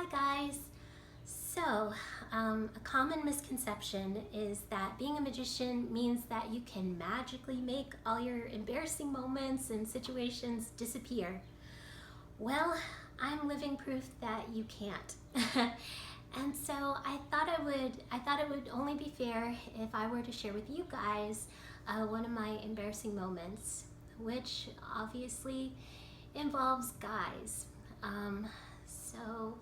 Hi guys! So, a common misconception is that being a magician means that you can magically make all your embarrassing moments and situations disappear. Well, I'm living proof that you can't. And so I thought it would only be fair if I were to share with you guys one of my embarrassing moments, which obviously involves guys. Um, so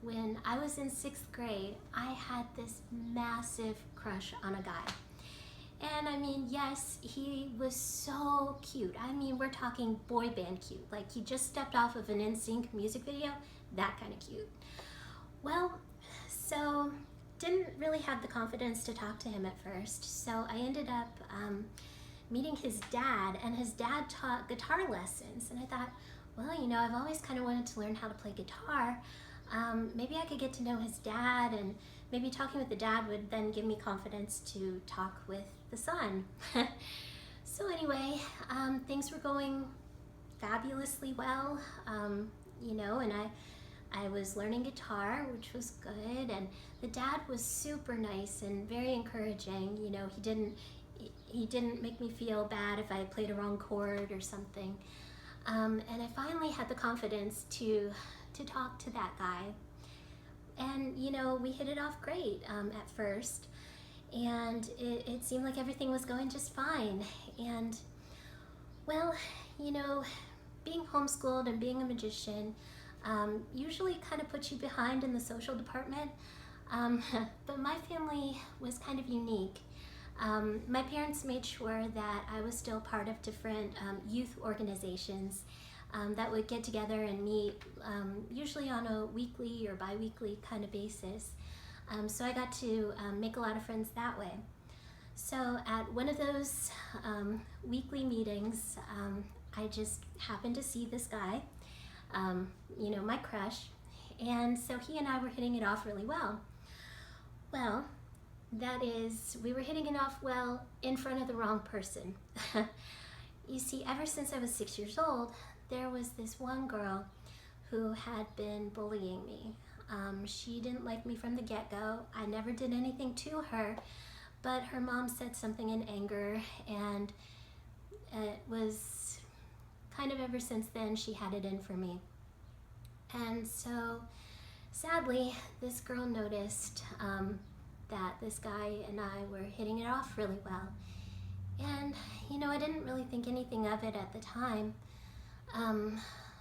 when I was in 6th grade, I had this massive crush on a guy. And I mean, yes, he was so cute. I mean, we're talking boy band cute. Like he just stepped off of an NSYNC music video, that kind of cute. Well, so didn't really have the confidence to talk to him at first. So I ended up meeting his dad, and his dad taught guitar lessons. And I thought, well, you know, I've always kind of wanted to learn how to play guitar. Maybe I could get to know his dad, and maybe talking with the dad would then give me confidence to talk with the son. So anyway, things were going fabulously well, you know, and I was learning guitar, which was good, and the dad was super nice and very encouraging. You know, he didn't make me feel bad if I played a wrong chord or something. And I finally had the confidence to talk to that guy. And you know, we hit it off great at first, and it seemed like everything was going just fine. And well, you know, being homeschooled and being a magician usually kind of puts you behind in the social department. But my family was kind of unique. My parents made sure that I was still part of different youth organizations that would get together and meet, usually on a weekly or bi-weekly kind of basis. So I got to make a lot of friends that way. So at one of those weekly meetings, I just happened to see this guy, you know, my crush, and so he and I were hitting it off really well. Well, that is, we were hitting it off well in front of the wrong person. You see, ever since I was 6 years old, there was this one girl who had been bullying me. She didn't like me from the get-go. I never did anything to her, but her mom said something in anger, and it was kind of ever since then she had it in for me. And so sadly, this girl noticed that this guy and I were hitting it off really well. And you know, I didn't really think anything of it at the time.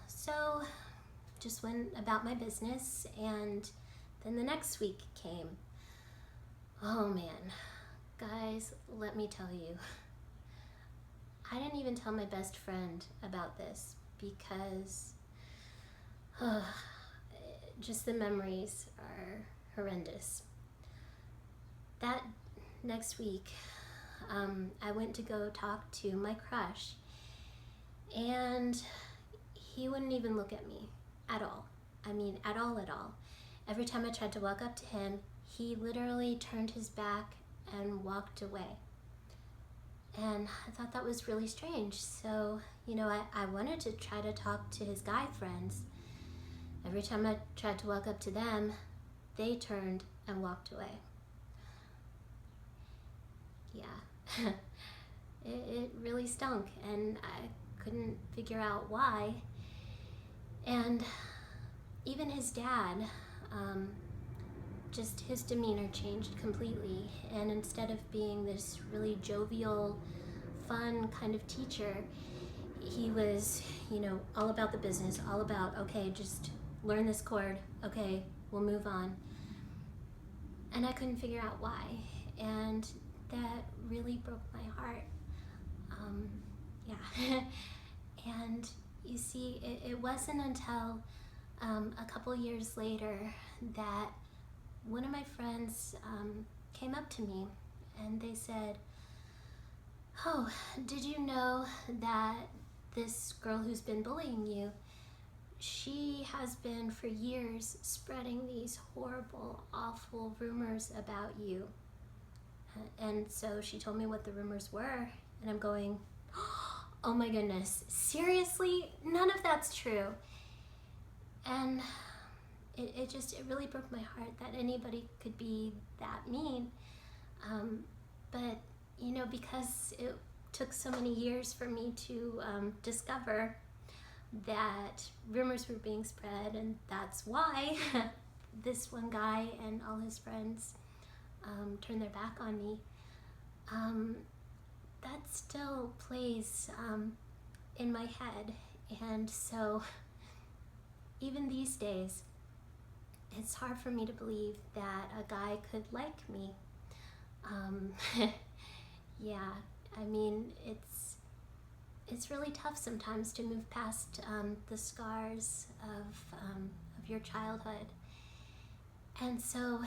So just went about my business, and then the next week came. Oh man, guys, let me tell you, I didn't even tell my best friend about this because just the memories are horrendous. That next week, I went to go talk to my crush, and he wouldn't even look at me at all. I mean, at all, at all. Every time I tried to walk up to him, he literally turned his back and walked away. And I thought that was really strange. So, you know, I wanted to try to talk to his guy friends. Every time I tried to walk up to them, they turned and walked away. Yeah, it really stunk, and I couldn't figure out why. And even his dad, just his demeanor changed completely, and instead of being this really jovial, fun kind of teacher, he was, you know, all about the business, all about, okay, just learn this chord, okay, we'll move on. And I couldn't figure out why, and that really broke my heart. Yeah. And you see, it wasn't until a couple years later that one of my friends came up to me, and they said, oh, did you know that this girl who's been bullying you, she has been for years spreading these horrible, awful rumors about you. And so she told me what the rumors were, and I'm going, oh my goodness, seriously? None of that's true. And it really broke my heart that anybody could be that mean. But because it took so many years for me to discover that rumors were being spread, and that's why this one guy and all his friends turned their back on me. That still plays in my head, and so even these days, it's hard for me to believe that a guy could like me. Yeah, I mean, it's really tough sometimes to move past the scars of your childhood. And so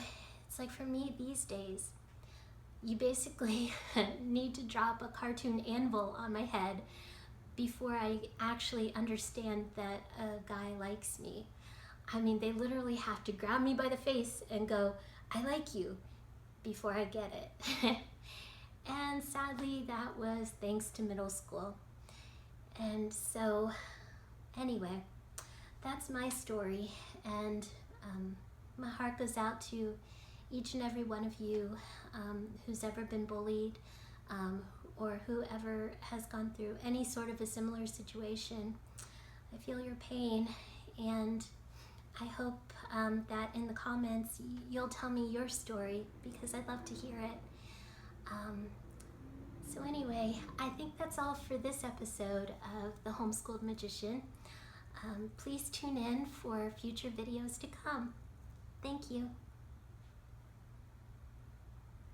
it's like, for me these days, you basically need to drop a cartoon anvil on my head before I actually understand that a guy likes me. I mean, they literally have to grab me by the face and go, "I like you," before I get it. And sadly, that was thanks to middle school. And so, anyway, that's my story, and my heart goes out to each and every one of you who's ever been bullied, or whoever has gone through any sort of a similar situation. I feel your pain, and I hope that in the comments you'll tell me your story, because I'd love to hear it. So anyway, I think that's all for this episode of The Homeschooled Magician. Please tune in for future videos to come. Thank you.